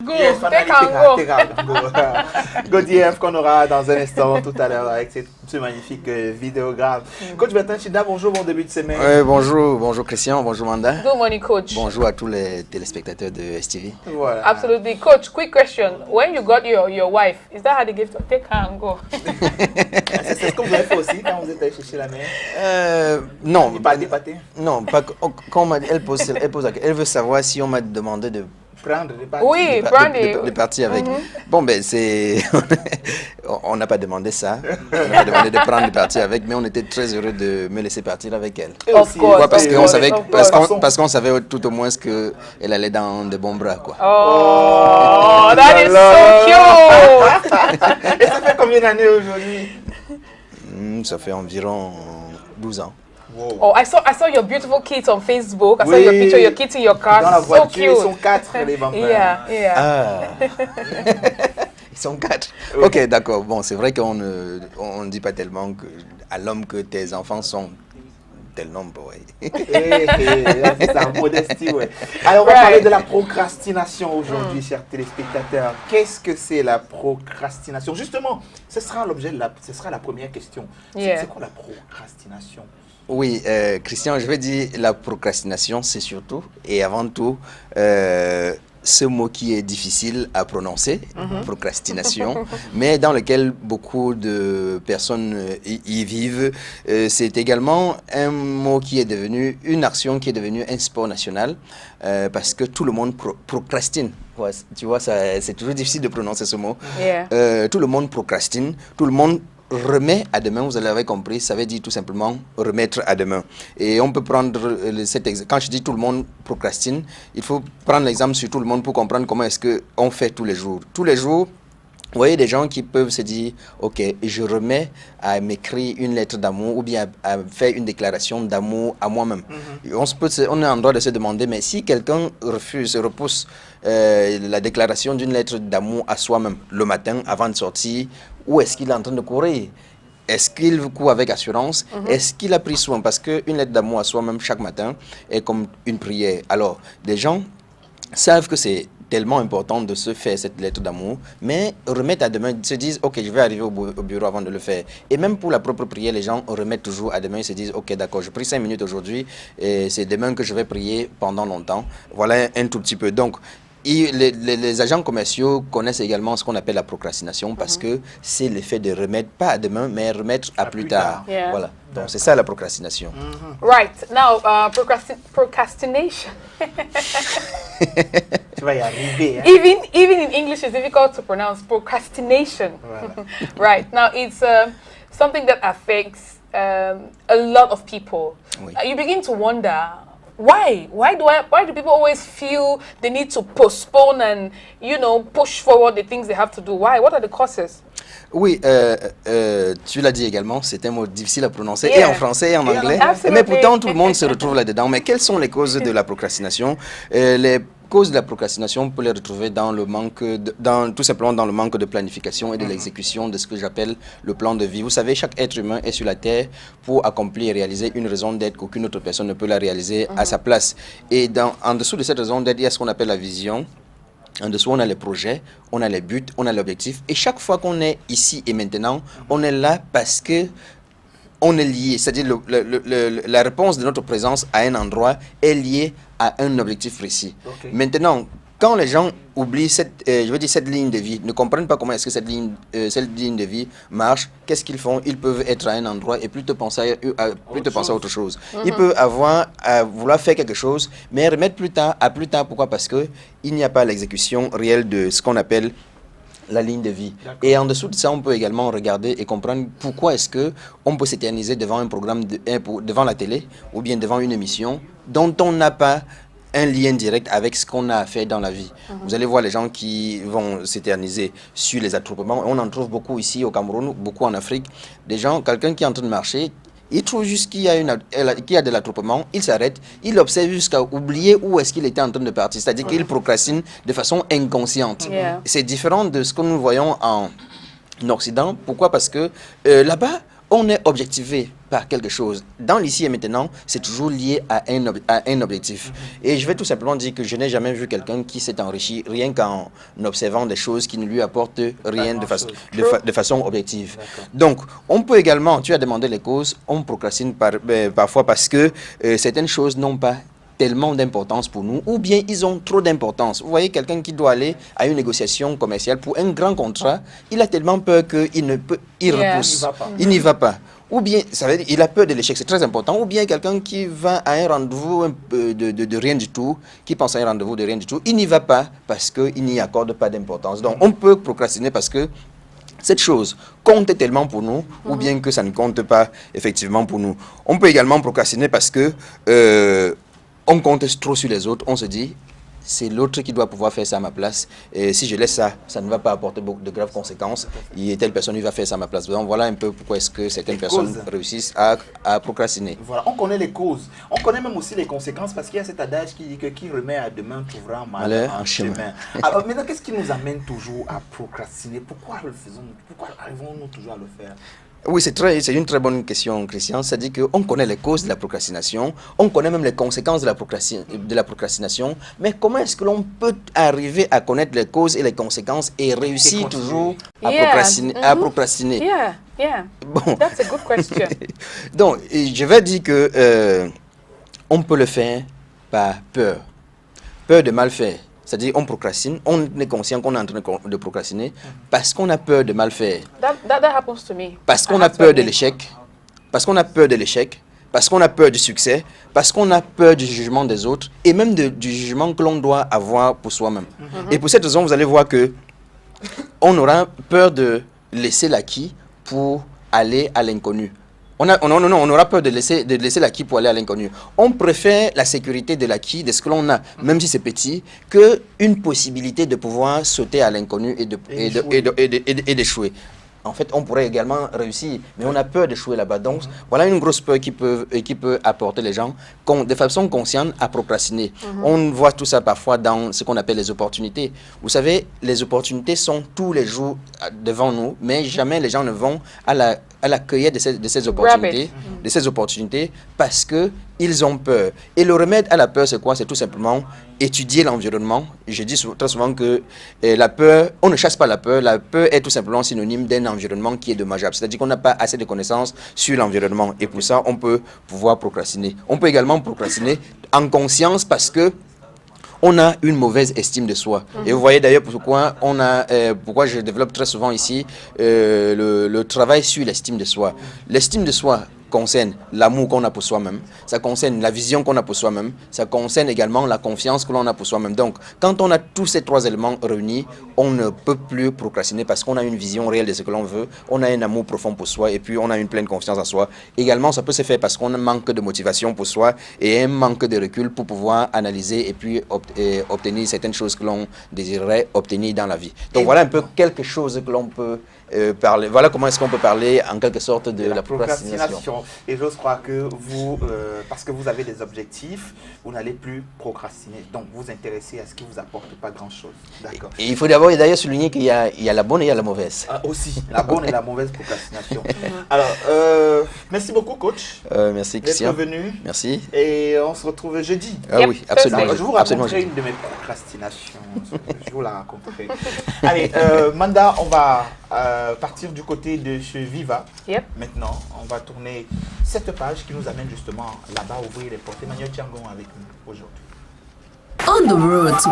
Go, Godiev qu'on aura dans un instant tout à l'heure avec ce magnifique vidéogramme. Coach Bertrand Chida, bonjour, bon début de semaine. Bonjour Christian, bonjour Manda. Good morning, Coach. Bonjour à tous les téléspectateurs de STV. Voilà. Absolutely. Coach, quick question. When you got your wife, is that how they give to take her and go? C'est ce que vous avez fait aussi quand vous êtes allé chercher la mère? Non. Pas dépaté? Non, pas quand elle veut savoir si on m'a demandé de prendre des parties. Oui, de partir avec. Bon, ben, c'est. On n'a pas demandé ça. On n'a pas demandé de prendre des parties avec, mais on était très heureux de me laisser partir avec elle. Of course. Parce qu'on savait tout au moins qu'elle allait dans de bons bras, quoi. Oh, that is so cute! Et ça fait combien d'années aujourd'hui? Ça fait environ 12 ans. Wow. Oh, I saw your beautiful kids on Facebook. I saw your picture, your kids in your car. Dans la voiture, so cute. ils sont 4, les vampires. Yeah. Ah. Ils sont 4. Oui. Ok, d'accord. Bon, c'est vrai qu'on ne dit pas tellement à l'homme que tes enfants sont tel nombre, oui. C'est un modestie, oui. Alors, on va parler de la procrastination aujourd'hui, chers téléspectateurs. Qu'est-ce que c'est la procrastination? Justement, ce sera la première question. C'est quoi la procrastination? Oui, Christian, je vais dire la procrastination, c'est surtout et avant tout ce mot qui est difficile à prononcer, procrastination, mais dans lequel beaucoup de personnes y vivent. C'est également un mot qui est devenu, une action qui est devenue un sport national parce que tout le monde procrastine. Ouais, tu vois, c'est toujours difficile de prononcer ce mot. Tout le monde procrastine, tout le monde remet à demain, vous l'avez compris, ça veut dire tout simplement remettre à demain. Et on peut prendre cet exemple. Quand je dis tout le monde procrastine, il faut prendre l'exemple sur tout le monde pour comprendre comment est-ce qu'on fait tous les jours. Tous les jours, vous voyez des gens qui peuvent se dire, ok, je remets à m'écrire une lettre d'amour ou bien à faire une déclaration d'amour à moi-même. On est en droit de se demander, mais si quelqu'un repousse la déclaration d'une lettre d'amour à soi-même le matin avant de sortir, où est-ce qu'il est en train de courir? Est-ce qu'il court avec assurance? Est-ce qu'il a pris soin? Parce qu'une lettre d'amour à soi-même chaque matin est comme une prière. Alors, des gens savent que c'est tellement important de se faire cette lettre d'amour, mais remettent à demain, se disent, ok, je vais arriver au bureau avant de le faire. Et même pour la propre prière, les gens remettent toujours à demain, ils se disent, ok, d'accord, je prie 5 minutes aujourd'hui, et c'est demain que je vais prier pendant longtemps. Voilà un tout petit peu. Donc, les agents commerciaux connaissent également ce qu'on appelle la procrastination parce que c'est l'effet de remettre, pas à demain, mais remettre à plus tard. Voilà. Donc, c'est ça la procrastination. Right. Now, procrastination. Tu vas y arriver. Hein? Even in English, it's difficult to pronounce procrastination. Voilà. Right. Now, it's something that affects a lot of people. Oui. You begin to wonder, why do people always feel the need to postpone and, push forward the things they have to do? Why? What are the causes? Oui, tu l'as dit également, c'est un mot difficile à prononcer, et en français et en anglais, mais pourtant tout le monde se retrouve là-dedans. Mais quelles sont les causes de la procrastination? Les causes de la procrastination, on peut les retrouver dans le manque, tout simplement dans le manque de planification et de l'exécution de ce que j'appelle le plan de vie. Vous savez, chaque être humain est sur la terre pour accomplir et réaliser une raison d'être qu'aucune autre personne ne peut la réaliser à sa place. Et en dessous de cette raison d'être, il y a ce qu'on appelle la vision. En dessous, on a les projets, on a les buts, on a l'objectif. Et chaque fois qu'on est ici et maintenant, on est là parce que on est lié. C'est-à-dire la réponse de notre présence à un endroit est liée à un objectif précis. Maintenant, quand les gens oublient cette ligne de vie, ne comprennent pas comment est-ce que cette ligne de vie marche, qu'est-ce qu'ils font? Ils peuvent être à un endroit et plutôt penser à autre chose. Ils peuvent avoir à vouloir faire quelque chose, mais remettre plus tard. Pourquoi? Parce qu'il n'y a pas l'exécution réelle de ce qu'on appelle la ligne de vie. Et en dessous de ça, on peut également regarder et comprendre pourquoi est-ce qu'on peut s'éterniser devant un programme, devant la télé ou bien devant une émission dont on n'a pas un lien direct avec ce qu'on a à faire dans la vie. Vous allez voir les gens qui vont s'éterniser sur les attroupements. On en trouve beaucoup ici au Cameroun, beaucoup en Afrique. Quelqu'un qui est en train de marcher, il trouve juste qu'il y a de l'attroupement, il s'arrête, il observe jusqu'à oublier où est-ce qu'il était en train de partir. C'est-à-dire qu'il procrastine de façon inconsciente. C'est différent de ce que nous voyons en Occident. Pourquoi? Parce que là-bas, on est objectivé par quelque chose. Dans l'ici et maintenant, c'est toujours lié à un objectif. Et je vais tout simplement dire que je n'ai jamais vu quelqu'un qui s'est enrichi rien qu'en observant des choses qui ne lui apportent rien de façon objective. Donc, on peut également, tu as demandé les causes, on procrastine parfois parce que certaines choses n'ont pas tellement d'importance pour nous, ou bien ils ont trop d'importance. Vous voyez, quelqu'un qui doit aller à une négociation commerciale pour un grand contrat, il a tellement peur qu'il ne peut, il repousse, il n'y va pas. Ou bien, ça veut dire, il a peur de l'échec, c'est très important. Ou bien quelqu'un qui va à un rendez-vous de rien du tout, qui pense à un rendez-vous de rien du tout, il n'y va pas parce qu'il n'y accorde pas d'importance. Donc, on peut procrastiner parce que cette chose compte tellement pour nous, ou bien que ça ne compte pas effectivement pour nous. On peut également procrastiner parce que on compte trop sur les autres, on se dit, c'est l'autre qui doit pouvoir faire ça à ma place. Et si je laisse ça, ça ne va pas apporter beaucoup de graves conséquences. Et telle personne, il va faire ça à ma place. Donc voilà un peu pourquoi est-ce que certaines personnes réussissent à procrastiner. Voilà, on connaît les causes. On connaît même aussi les conséquences parce qu'il y a cet adage qui dit que qui remet à demain trouvera mal en chemin. Alors maintenant, qu'est-ce qui nous amène toujours à procrastiner? Pourquoi le faisons? Pourquoi arrivons-nous toujours à le faire? Oui, c'est une très bonne question, Christian. C'est-à-dire qu'on connaît les causes de la procrastination, on connaît même les conséquences de la procrastination, mais comment est-ce que l'on peut arriver à connaître les causes et les conséquences et réussir toujours à procrastiner? Bon. That's a good question. Donc, je vais dire que on peut le faire par peur. Peur de mal faire. C'est-à-dire, on procrastine, on est conscient qu'on est en train de procrastiner parce qu'on a peur de mal faire. That happens to me. Parce qu'on a peur de l'échec, parce qu'on a peur de l'échec, parce qu'on a peur du succès, parce qu'on a peur du jugement des autres et même du jugement que l'on doit avoir pour soi-même. Et pour cette raison, vous allez voir que on aura peur de laisser l'acquis pour aller à l'inconnu. On aura peur de laisser l'acquis pour aller à l'inconnu. On préfère la sécurité de l'acquis, de ce que l'on a, même si c'est petit, qu'une possibilité de pouvoir sauter à l'inconnu et d'échouer. En fait, on pourrait également réussir, mais on a peur d'échouer là-bas. Donc, voilà une grosse peur qui peut apporter les gens de façon consciente à procrastiner. On voit tout ça parfois dans ce qu'on appelle les opportunités. Vous savez, les opportunités sont tous les jours devant nous, mais jamais les gens ne vont à la cueillette de ces opportunités parce qu'ils ont peur. Et le remède à la peur, c'est quoi? C'est tout simplement étudier l'environnement. Je dis très souvent que la peur, on ne chasse pas la peur. La peur est tout simplement synonyme d'un environnement qui est dommageable. C'est-à-dire qu'on n'a pas assez de connaissances sur l'environnement. Et pour ça, on peut pouvoir procrastiner. On peut également procrastiner en conscience parce que on a une mauvaise estime de soi. Et vous voyez d'ailleurs pourquoi je développe très souvent ici le travail sur l'estime de soi. L'estime de soi concerne l'amour qu'on a pour soi-même, ça concerne la vision qu'on a pour soi-même, ça concerne également la confiance que l'on a pour soi-même. Donc, quand on a tous ces trois éléments réunis, on ne peut plus procrastiner parce qu'on a une vision réelle de ce que l'on veut, on a un amour profond pour soi et puis on a une pleine confiance en soi. Également, ça peut se faire parce qu'on manque de motivation pour soi et un manque de recul pour pouvoir analyser et puis obtenir certaines choses que l'on désirerait obtenir dans la vie. Donc, voilà un peu quelque chose que l'on peut parler. Voilà comment est-ce qu'on peut parler en quelque sorte de la procrastination. Et j'ose croire que vous, parce que vous avez des objectifs, vous n'allez plus procrastiner. Donc, vous intéressez à ce qui ne vous apporte pas grand-chose. D'accord. Et il faut d'abord d'ailleurs souligner qu'il y a la bonne et il y a la mauvaise. Aussi, la bonne et la mauvaise procrastination. Alors, merci beaucoup, coach. Merci, Christian. D'être venu. Merci. Et on se retrouve jeudi. Oui, absolument. Alors, je vous raconterai une de mes procrastinations. Je vous la raconterai. Allez, Manda, on va partir du côté de chez Viva. Maintenant, on va tourner cette page qui nous amène justement là-bas, ouvrir les portes. Emmanuel Tiangon avec nous aujourd'hui. On the road to